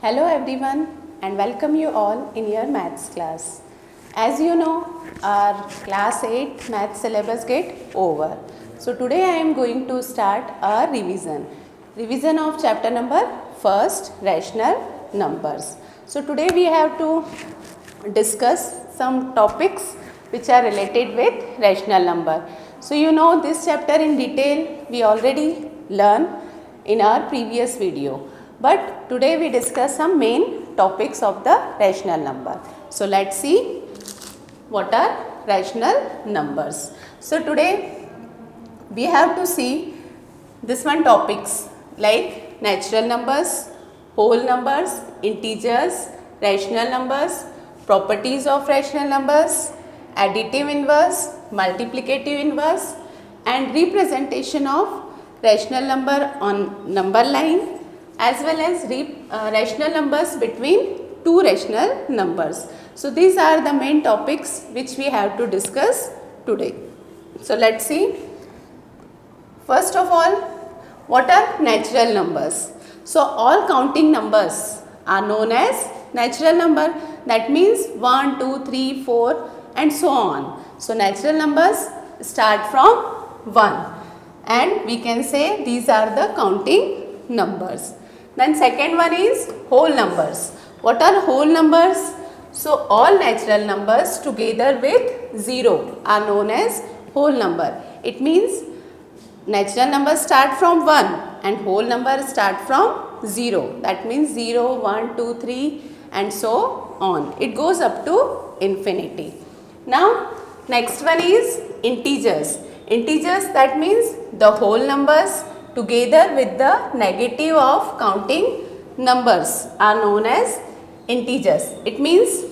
Hello everyone and welcome you all in your maths class. As you know, our class 8 maths syllabus get over. So today I am going to start a revision of chapter number first, rational numbers. So today we have to discuss some topics which are related with rational number. So you know this chapter in detail we already learned in our previous video. But today we discuss some main topics of the rational number. So let's see what are rational numbers. So today we have to see this one topics like natural numbers, whole numbers, integers, rational numbers, properties of rational numbers, additive inverse, multiplicative inverse and representation of rational number on number line as well as rational numbers between two rational numbers. So these are the main topics which we have to discuss today. So let's see. First of all, what are natural numbers? So all counting numbers are known as natural number. That means 1, 2, 3, 4 and so on. So natural numbers start from 1 and we can say these are the counting numbers. Then second one is whole numbers. What are whole numbers? So all natural numbers together with 0 are known as whole number. It means natural numbers start from 1 and whole numbers start from 0. That means 0, 1, 2, 3 and so on. It goes up to infinity. Now next one is integers. Integers, that means the whole numbers together with the negative of counting numbers are known as integers. It means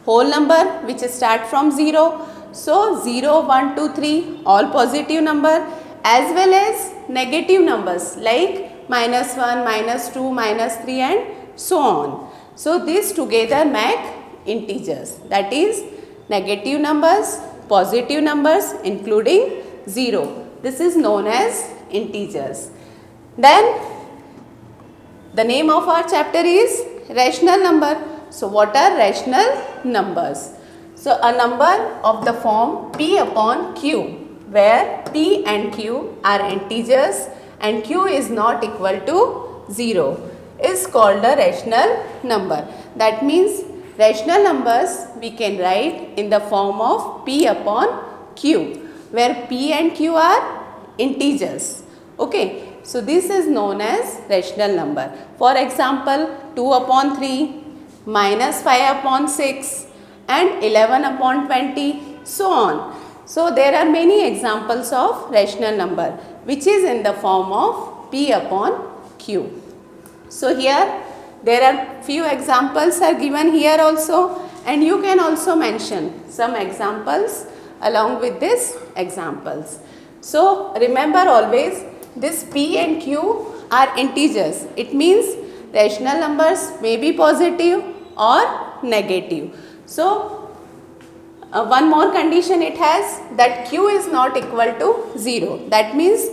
whole number which start from 0. So 0, 1, 2, 3 all positive number as well as negative numbers like -1, -2, -3 and so on. So these together make integers, that is negative numbers, positive numbers including 0. This is known as integers. Then the name of our chapter is rational number. So what are rational numbers? So a number of the form p upon q where p and q are integers and q is not equal to 0 is called a rational number. That means rational numbers we can write in the form of p upon q where p and q are integers. Okay, so this is known as rational number. For example, 2 upon 3, -5 upon 6 and 11 upon 20, so on. So there are many examples of rational number which is in the form of p upon q. So here there are few examples are given here also and you can also mention some examples along with these examples. So remember always this p and q are integers. It means rational numbers may be positive or negative. So one more condition it has that q is not equal to 0. That means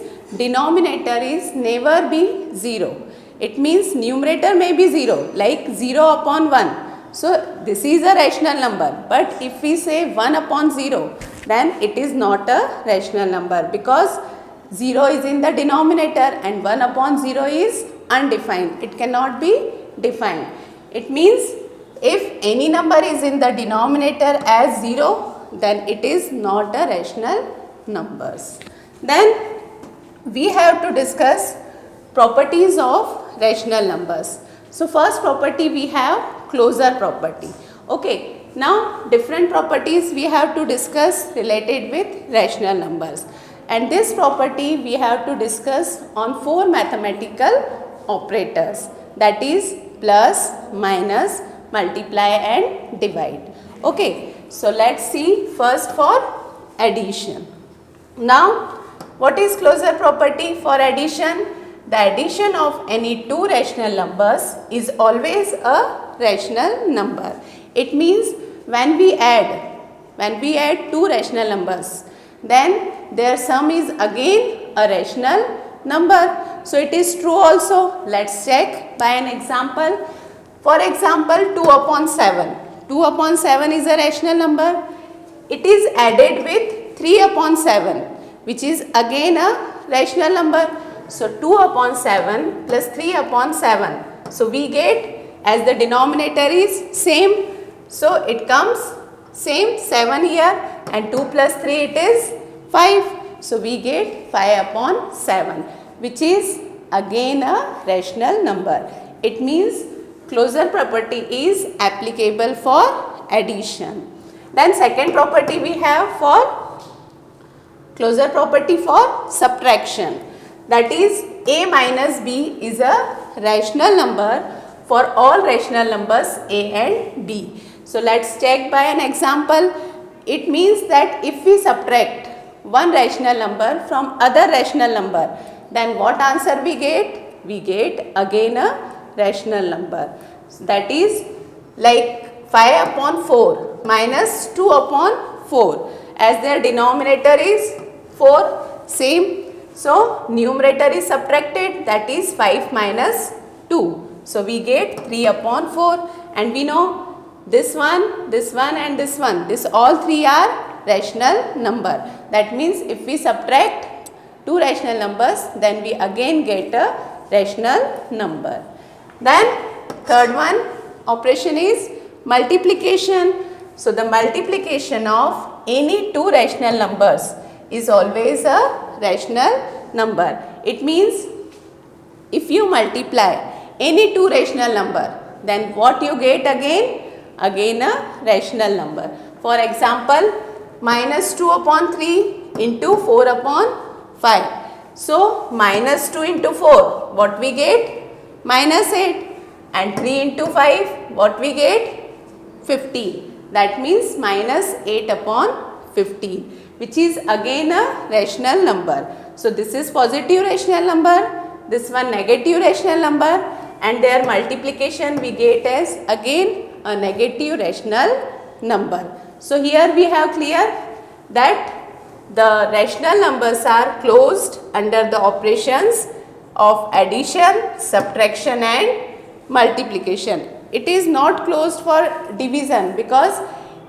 denominator is never be 0. It means numerator may be 0 like 0 upon 1. So this is a rational number, but if we say 1 upon 0 then it is not a rational number because 0 is in the denominator and 1 upon 0 is undefined. It cannot be defined. It means if any number is in the denominator as 0 then it is not a rational numbers. Then we have to discuss properties of rational numbers. So first property we have closure property. Okay, now different properties we have to discuss related with rational numbers. And this property we have to discuss on 4 mathematical operators, that is plus, minus, multiply and divide. Okay, so let's see first for addition. Now what is closure property for addition? The addition of any two rational numbers is always a rational number. It means when we add two rational numbers then their sum is again a rational number. So it is true also. Let's check by an example. For example, 2 upon 7. 2 upon 7 is a rational number. It is added with 3 upon 7, which is again a rational number. So 2 upon 7 plus 3 upon 7. So we get, as the denominator is same, so it comes same 7 here, and 2 plus 3 it is 5. So we get 5 upon 7, which is again a rational number. It means closure property is applicable for addition. Then second property we have for closure property for subtraction. That is, a minus b is a rational number for all rational numbers a and b. So let's check by an example. It means that if we subtract one rational number from other rational number, then what answer we get? We get again a rational number. So that is like 5 upon 4 minus 2 upon 4. As their denominator is 4, same. So numerator is subtracted, that is 5 minus 2. So we get 3 upon 4, and we know this one and this one, this all three are rational number. That means if we subtract two rational numbers, then we again get a rational number. Then third one operation is multiplication. So the multiplication of any two rational numbers is always a rational number. It means if you multiply any two rational number, then what you get again? Again a rational number. For example, minus 2 upon 3 into 4 upon 5. So minus 2 into 4, what we get? Minus 8. And 3 into 5, what we get? 15. That means minus 8 upon 15, which is again a rational number. So this is positive rational number, this one negative rational number, and their multiplication we get as again a negative rational number. So here we have clear that the rational numbers are closed under the operations of addition, subtraction and multiplication. It is not closed for division, because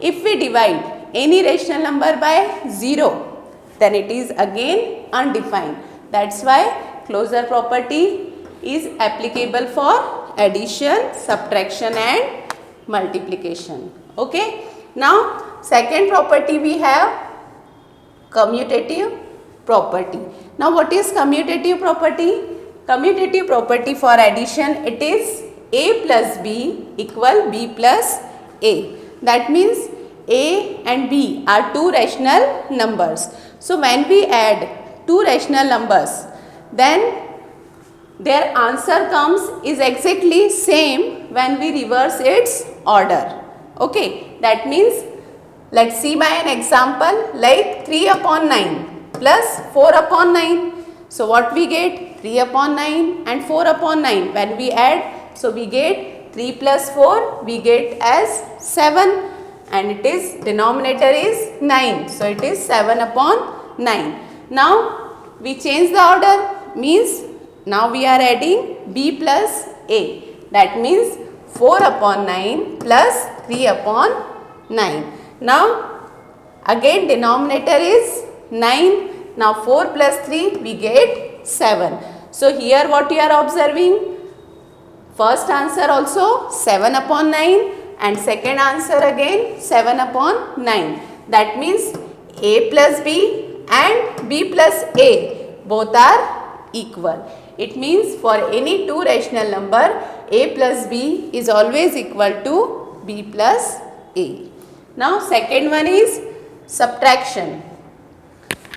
if we divide any rational number by 0, then it is again undefined. That's why closure property is applicable for addition, subtraction and multiplication. Okay. Now second property we have commutative property. Now what is commutative property? Commutative property for addition, it is a plus b equal b plus a. That means a and b are two rational numbers. So when we add two rational numbers, then their answer comes is exactly same when we reverse its order. Okay, that means let's see by an example like 3 upon 9 plus 4 upon 9. So what we get? 3 upon 9 and 4 upon 9. When we add, so we get 3 plus 4, we get as 7, and it is denominator is 9. So it is 7 upon 9. Now we change the order, means now we are adding b plus a. That means 4 upon 9 plus 3 upon 9. Now again denominator is 9. Now 4 plus 3 we get 7. So here what you are observing? First answer also 7 upon 9 and second answer again 7 upon 9. That means a plus b and b plus a both are equal. It means for any two rational number, a plus b is always equal to b plus a. Now second one is subtraction.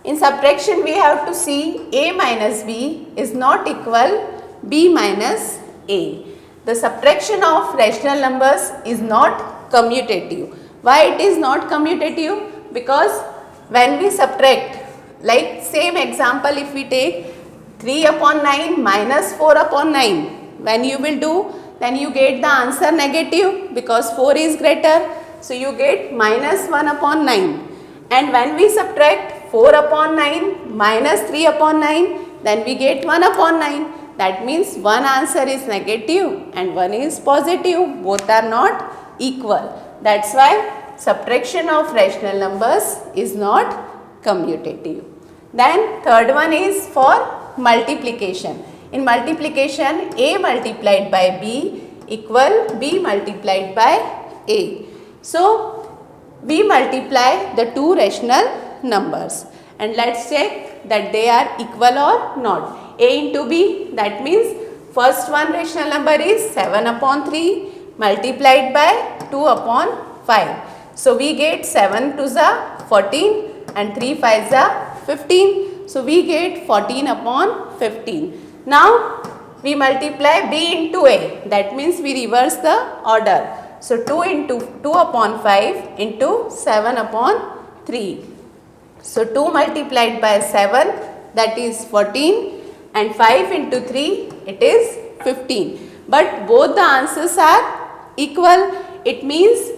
In subtraction we have to see a minus b is not equal b minus a. The subtraction of rational numbers is not commutative. Why it is not commutative? Because when we subtract, like same example if we take 3 upon 9 minus 4 upon 9, when you will do, then you get the answer negative because 4 is greater. So you get minus 1 upon 9. And when we subtract 4 upon 9 minus 3 upon 9, then we get 1 upon 9. That means one answer is negative and one is positive. Both are not equal. That's why subtraction of rational numbers is not commutative. Then third one is for multiplication. In multiplication, A multiplied by B equal B multiplied by A. So, we multiply the two rational numbers and let's check that they are equal or not. A into B, that means first one rational number is 7 upon 3 multiplied by 2 upon 5. So, we get 7 to the 14 and 3 5 the 15. So, we get 14 upon 15. Now, we multiply B into A, that means we reverse the order. So, 2 into 2 upon 5 into 7 upon 3. So, 2 multiplied by 7, that is 14, and 5 into 3, it is 15. But both the answers are equal. It means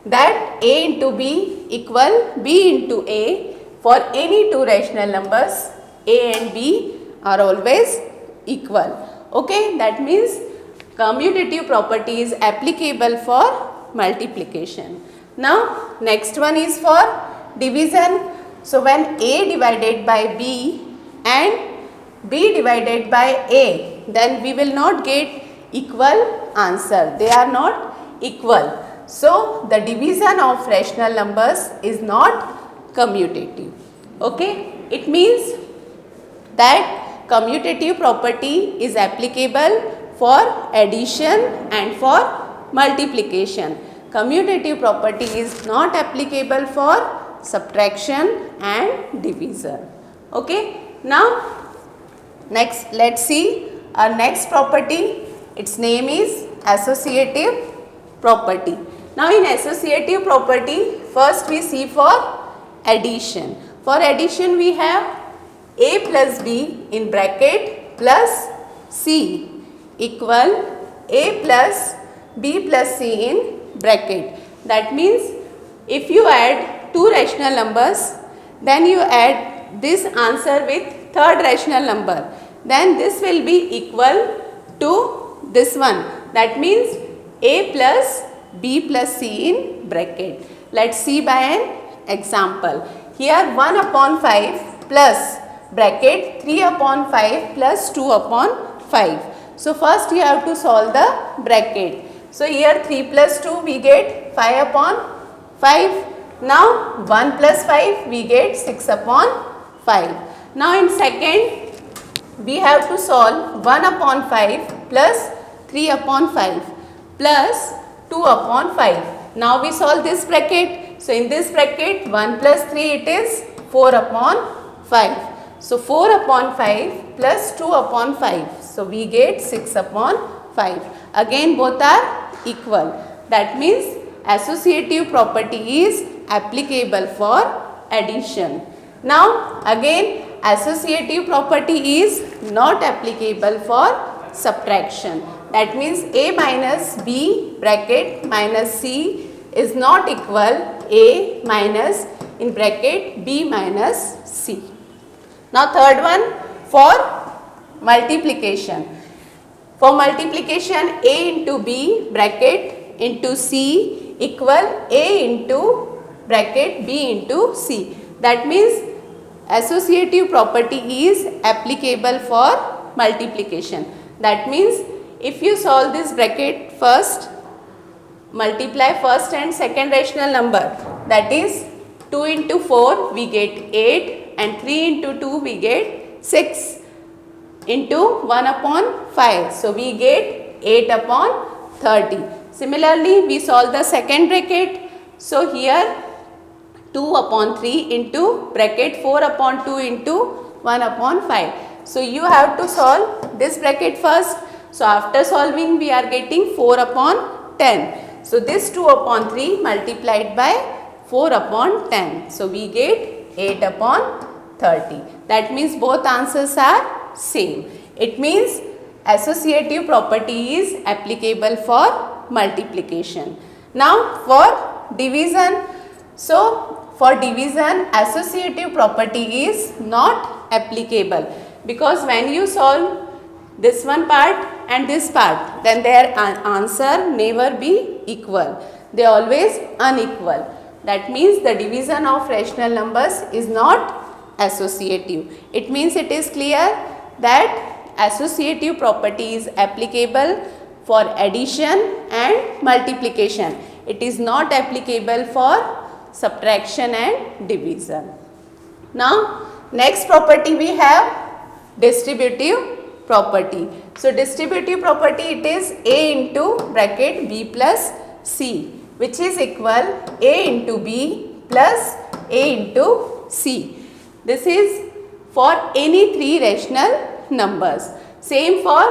that A into B equal B into A. For any two rational numbers, A and B are always equal. Okay, that means commutative property is applicable for multiplication. Now, next one is for division. So, when A divided by B and B divided by A, then we will not get equal answer. They are not equal. So, the division of rational numbers is not commutative. Okay, it means that commutative property is applicable for addition and for multiplication. Commutative property is not applicable for subtraction and division. Okay. Now, next let's see our next property. Its name is associative property. Now, in associative property, first we see for addition. For addition, we have A plus B in bracket plus C equal A plus B plus C in bracket. That means if you add two rational numbers, then you add this answer with third rational number, then this will be equal to this one. That means A plus B plus C in bracket. Let's see by an example. Here 1 upon 5 plus bracket 3 upon 5 plus 2 upon 5. So, first you have to solve the bracket. So, here 3 plus 2 we get 5 upon 5. Now, 1 plus 5 we get 6 upon 5. Now, in second we have to solve 1 upon 5 plus 3 upon 5 plus 2 upon 5. Now, we solve this bracket. So, in this bracket 1 plus 3 it is 4 upon 5. So, 4 upon 5 plus 2 upon 5. So, we get 6 upon 5. Again both are equal. That means associative property is applicable for addition. Now, again associative property is not applicable for subtraction. That means A minus B bracket minus C is not equal A minus in bracket B minus C. Now, third one for multiplication. For multiplication, A into B bracket into C equal A into bracket B into C. That means associative property is applicable for multiplication. That means if you solve this bracket first, multiply first and second rational number, that is 2 into 4 we get 8 and 3 into 2 we get 6 into 1 upon 5. So, we get 8 upon 30. Similarly, we solve the second bracket. So, here 2 upon 3 into bracket 4 upon 2 into 1 upon 5. So, you have to solve this bracket first. So, after solving we are getting 4 upon 10. So, this 2 upon 3 multiplied by 4 upon 10. So, we get 8 upon 30. That means both answers are same. It means associative property is applicable for multiplication. Now, for division. So, for division associative property is not applicable. because when you solve this one part and this part, then their answer never be equal. They always unequal. That means the division of rational numbers is not associative. It means it is clear that associative property is applicable for addition and multiplication. It is not applicable for subtraction and division. Now, next property we have distributive property. So, distributive property, it is A into bracket B plus C, which is equal A into B plus A into C. This is for any three rational numbers. Same for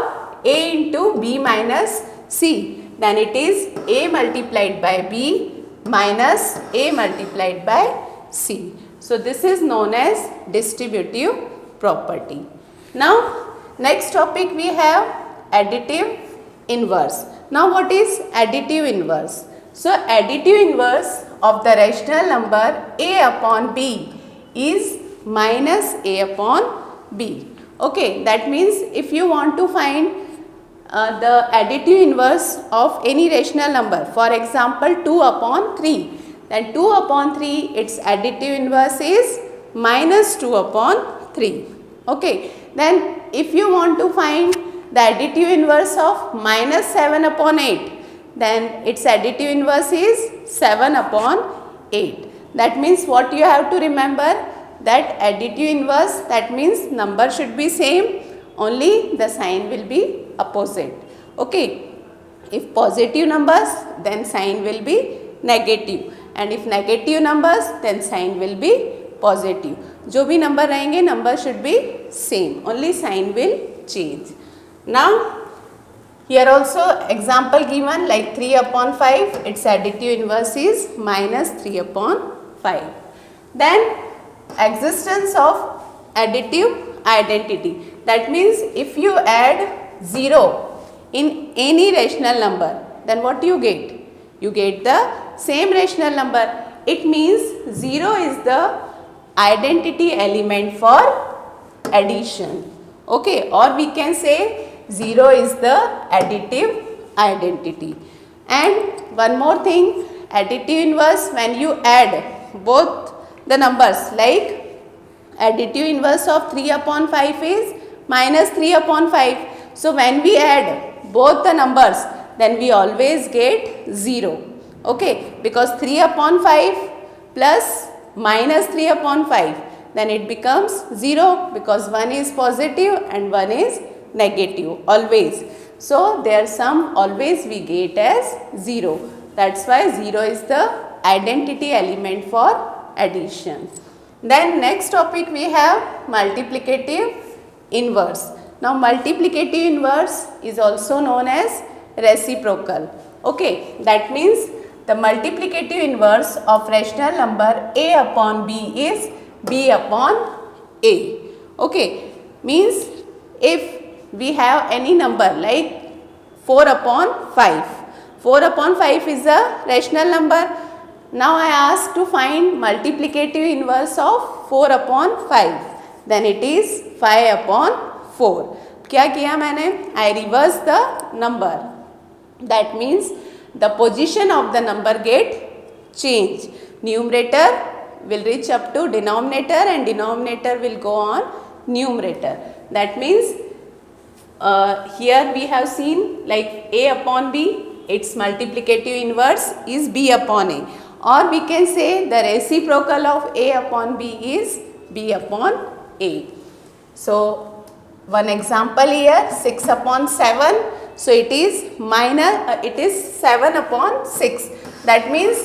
A into B minus C. Then it is A multiplied by B minus A multiplied by C. So, this is known as distributive property. Now, next topic we have additive inverse. Now, what is additive inverse? So, additive inverse of the rational number A upon B is minus A upon B. Okay, that means if you want to find the additive inverse of any rational number, for example 2 upon 3, then 2 upon 3, its additive inverse is minus 2 upon 3. Okay, then if you want to find the additive inverse of minus 7 upon 8, then its additive inverse is 7 upon 8. That means what you have to remember, that additive inverse, that means number should be same, only the sign will be opposite. Okay, if positive numbers, then sign will be negative, and if negative numbers, then sign will be positive. जो भी number रहेंगे, number should be same, only sign will change. Now, here also example given like 3 upon 5, its additive inverse is minus 3 upon 5. Then existence of additive identity. That means if you add 0 in any rational number, then what you get? You get the same rational number. It means 0 is the identity element for addition. Okay, or we can say 0 is the additive identity. And one more thing, additive inverse, when you add both the numbers, like additive inverse of 3 upon 5 is minus 3 upon 5. So, when we add both the numbers, then we always get 0. Okay, because 3 upon 5 plus minus 3 upon 5, then it becomes 0, because one is positive and one is negative always. So, their sum always we get as 0. That's why 0 is the identity element for addition. Then next topic we have multiplicative inverse. Now, multiplicative inverse is also known as reciprocal. Okay, that means the multiplicative inverse of rational number A upon B is B upon A. Okay, means if we have any number like 4 upon 5. 4 upon 5 is a rational number. Now, I ask to find multiplicative inverse of 4 upon 5. Then it is 5 upon 4. क्या किया मैंने? I reverse the number. That means the position of the number get changed. Numerator will reach up to denominator and denominator will go on numerator. That means here we have seen like A upon B, its multiplicative inverse is B upon A. Or we can say the reciprocal of A upon B is B upon A. So, one example here 6 upon 7. So, it is it is 7 upon 6. That means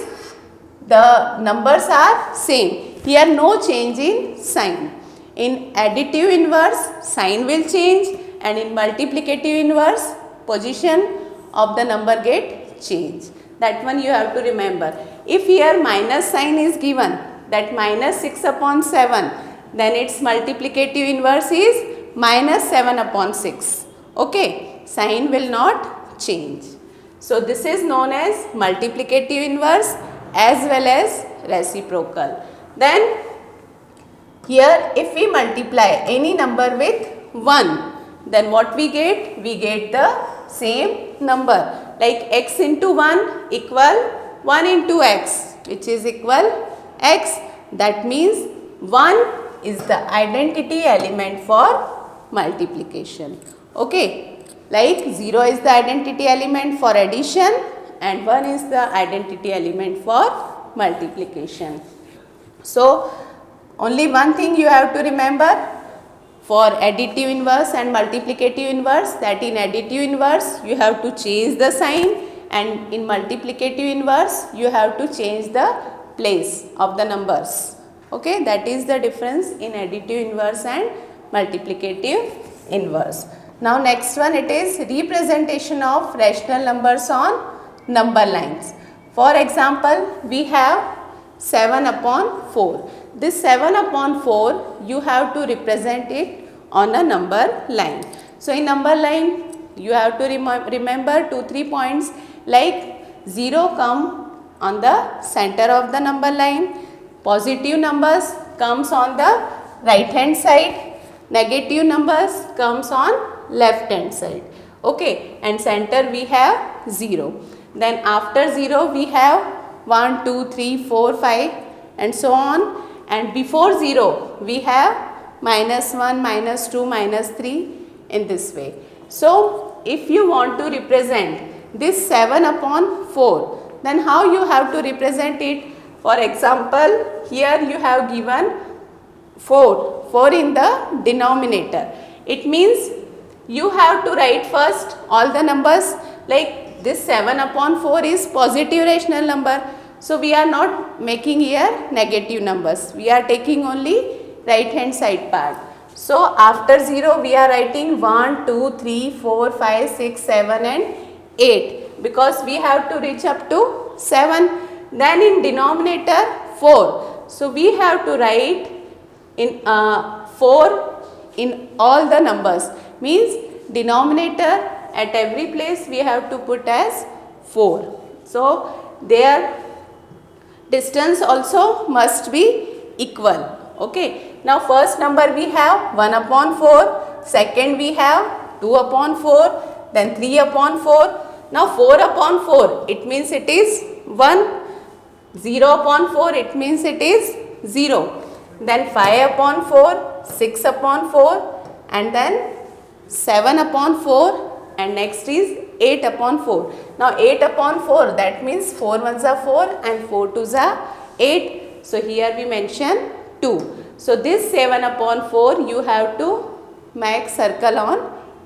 the numbers are same. Here no change in sign. In additive inverse, sign will change, and in multiplicative inverse, position of the number get changed. That one you have to remember. If here minus sign is given, that minus 6 upon 7, then its multiplicative inverse is minus 7 upon 6. Okay, sign will not change. So, this is known as multiplicative inverse as well as reciprocal. Then, here if we multiply any number with 1. Then what we get? We get the same number. Like x into 1 equal 1 into x, which is equal x. That means 1 is the identity element for multiplication. Okay. Like 0 is the identity element for addition and 1 is the identity element for multiplication. So, only one thing you have to remember for additive inverse and multiplicative inverse, that in additive inverse you have to change the sign and in multiplicative inverse you have to change the place of the numbers. Okay, that is the difference in additive inverse and multiplicative inverse. Now next one, it is representation of rational numbers on number lines. For example, we have 7 upon 4. This 7 upon 4 you have to represent it on a number line. So in number line you have to remember 2-3 points, like 0 come on the center of the number line, positive numbers comes on the right hand side, negative numbers comes on left hand side. Okay, and center we have 0. Then after 0 we have 1, 2, 3, 4, 5 and so on, and before 0 we have -1, -2, -3 in this way. So if you want to represent this 7 upon 4, then how you have to represent it? For example, here you have given 4 in the denominator. It means you have to write first all the numbers, like this 7 upon 4 is positive rational number. So we are not making here negative numbers. We are taking only right hand side part. So after 0 we are writing 1, 2, 3, 4, 5, 6, 7 and 8, because we have to reach up to 7. Then in denominator 4. So we have to write in 4 in all the numbers, means denominator at every place we have to put as 4. So their distance also must be equal. Okay. Now first number we have 1 upon 4, second we have 2 upon 4, then 3 upon 4. Now 4 upon 4, it means it is 1, 0 upon 4, it means it is 0. Then 5 upon 4, 6 upon 4 and then 7 upon 4 and next is 8 upon 4. Now 8 upon 4, that means 4 ones are 4 and 4 twos are 8. So here we mention 2. So this 7 upon 4 you have to make circle on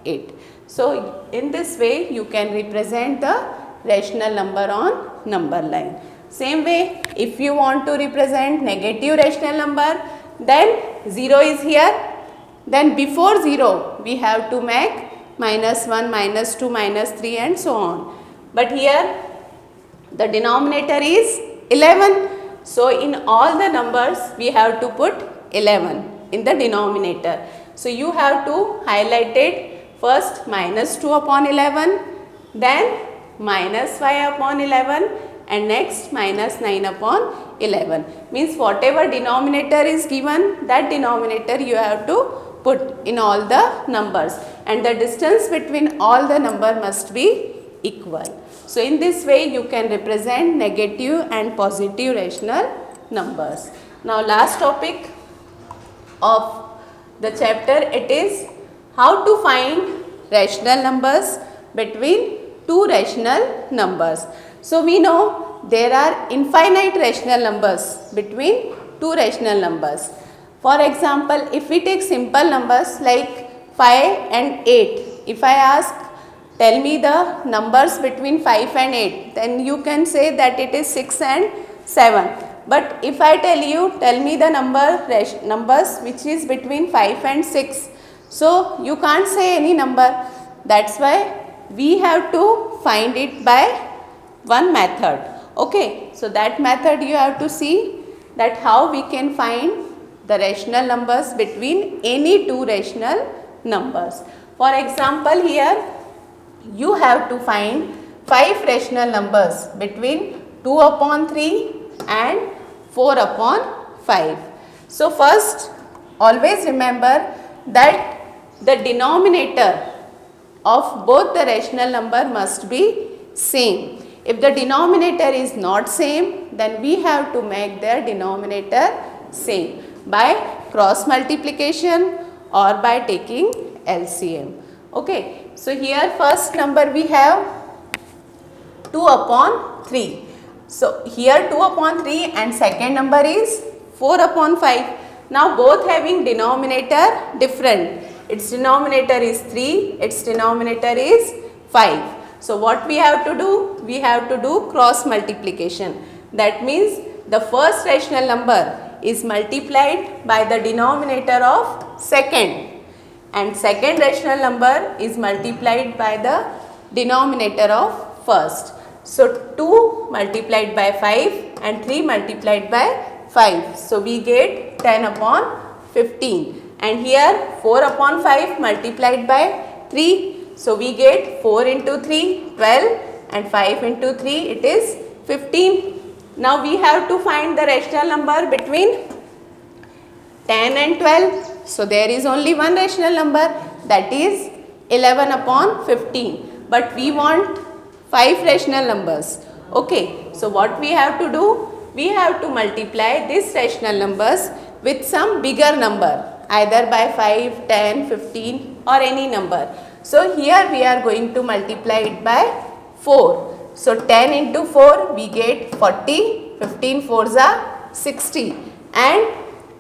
it. So in this way you can represent the rational number on number line. Same way, if you want to represent negative rational number, then 0 is here. Then before 0 we have to make -1, -2, -3 and so on. But here the denominator is 11. So in all the numbers we have to put 11 in the denominator. So you have to highlight it first -2 upon 11, then -5 upon 11 and next -9 upon 11. Means whatever denominator is given, that denominator you have to put in all the numbers, and the distance between all the number must be equal. So in this way you can represent negative and positive rational numbers. Now last topic of the chapter, it is how to find rational numbers between two rational numbers. So we know there are infinite rational numbers between two rational numbers. For example, if we take simple numbers like 5 and 8, if I ask tell me the numbers between 5 and 8, then you can say that it is 6 and 7. But if I tell you tell me the numbers which is between 5 and 6, so you can't say any number. That's why we have to find it by one method. Okay, so that method you have to see that how we can find the rational numbers between any two rational numbers. For example, here you have to find 5 rational numbers between 2 upon 3 and 4 upon 5. So first always remember that the denominator of both the rational number must be same. If the denominator is not same, then we have to make their denominator same by cross multiplication or by taking LCM. Okay, so here first number we have 2 upon 3. So here 2 upon 3 and second number is 4 upon 5. Now both having denominator different. Its denominator is 3, its denominator is 5. So what we have to do? We have to do cross multiplication. That means the first rational number is multiplied by the denominator of second, and second rational number is multiplied by the denominator of first. So 2 multiplied by 5 and 3 multiplied by 5. So we get 10 upon 15. And here 4 upon 5 multiplied by 3. So we get 4 into 3, 12, and 5 into 3, it is 15. Now we have to find the rational number between 10 and 12. So there is only one rational number, that is 11 upon 15. But we want 5 rational numbers. Okay, so what we have to do? We have to multiply these rational numbers with some bigger number, either by 5, 10, 15 or any number. So here we are going to multiply it by 4. So 10 into 4 we get 40, 15 4s are 60, and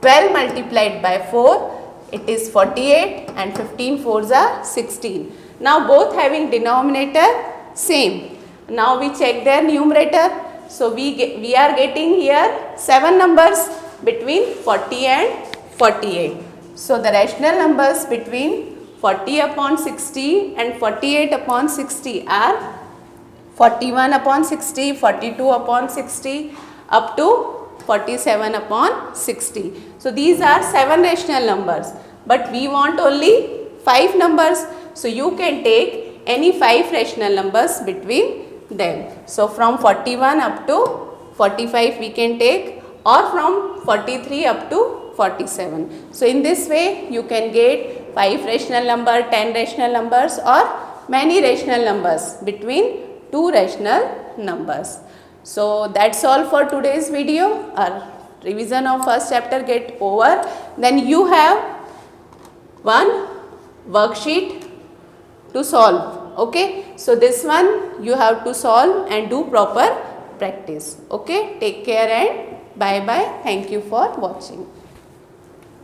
12 multiplied by 4 it is 48, and 15 4s are 16. Now both having denominator same. Now we check their numerator. So we are getting here 7 numbers between 40 and 48. So the rational numbers between 40 upon 60 and 48 upon 60 are 41 upon 60, 42 upon 60 up to 47 upon 60. So these are 7 rational numbers, but we want only 5 numbers. So you can take any 5 rational numbers between them. So from 41 up to 45 we can take, or from 43 up to 47. So in this way you can get 5 rational number, 10 rational numbers, or many rational numbers between 2 rational numbers. So that's all for today's video. Our revision of first chapter get over. Then you have one worksheet to solve. Okay, so this one you have to solve and do proper practice. Okay, take care and bye bye. Thank you for watching.